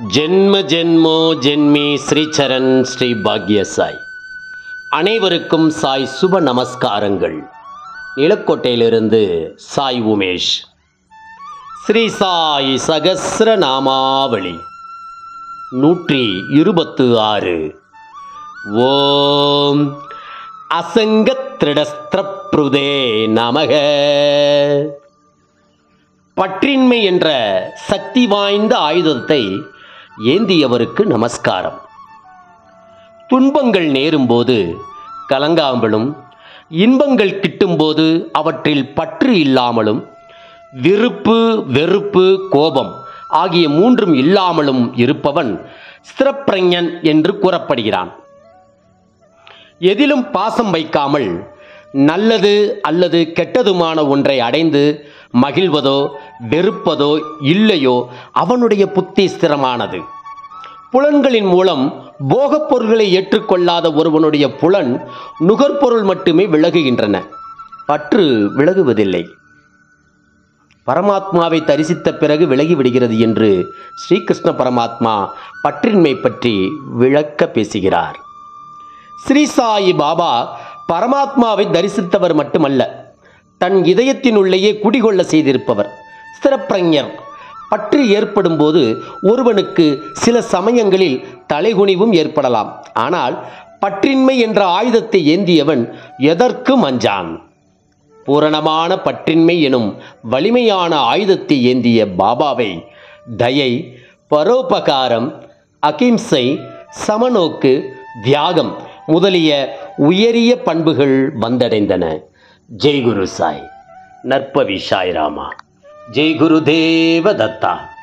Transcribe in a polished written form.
ஜென்ம ஜென்மோ ஜென்மி ஸ்ரீசரண் ஸ்ரீ பாக்ய சாய். அனைவருக்கும் சாய் சுப நமஸ்காரங்கள். நிலக்கோட்டையிலிருந்து சாய் உமேஷ். ஸ்ரீ சாய் சகஸ்ர நாமாவளி 126. ஓம் அசங்கத்ரிடஸ்திரப்ருதே நமக. பற்றின்மை என்ற சக்தி வாய்ந்த ஆயுதத்தை ஏந்தியவருக்கு நமஸ்காரம். துன்பங்கள் நேரும்போது கலங்காமலும், இன்பங்கள் கிட்டும்போது அவற்றில் பற்று இல்லாமலும், விருப்பு வெறுப்பு கோபம் ஆகிய மூன்றும் இல்லாமலும் இருப்பவன் ஸ்திரப்பிரஞன் என்று கூறப்படுகிறான். எதிலும் பாசம் வைக்காமல் நல்லது அல்லது கெட்டதுமான ஒன்றை அடைந்து மகிழ்வதோ வெறுப்பதோ இல்லையோ அவனுடைய புத்தி ஸ்திரமானது. புலன்களின் மூலம் போகப் பொருள்களை ஏற்றுக்கொள்ளாத ஒருவனுடைய புலன் நுகர்பொருள் மட்டுமே விலகுகின்றன, பற்று விலகுவதில்லை. பரமாத்மாவை தரிசித்த பிறகு விலகிவிடுகிறது என்று ஸ்ரீகிருஷ்ண பரமாத்மா பற்றின்மை பற்றி விளக்க பேசுகிறார். ஸ்ரீ சாயி பாபா பரமாத்மாவை தரிசித்தவர் மட்டுமல்ல, தன் இதயத்தினுள்ளேயே குடிகொள்ள செய்திருப்பவர். ஸ்திரப்பிரஞர். பற்று ஏற்படும் போது ஒருவனுக்கு சில சமயங்களில் தலைகுனிவும் ஏற்படலாம். ஆனால் பற்றின்மை என்ற ஆயுதத்தை ஏந்தியவன் எதற்கும் அஞ்சான். பூரணமான பற்றின்மை எனும் வலிமையான ஆயுதத்தை ஏந்திய பாபாவை தயை, பரோபகாரம், அகிம்சை, சமநோக்கு, தியாகம் முதலிய உயரிய பண்புகள் வந்தடைந்தன. ஜெய் குரு சாய். நற்பவி சாய் ராமா. ஜெய் குருதேவ தத்தா.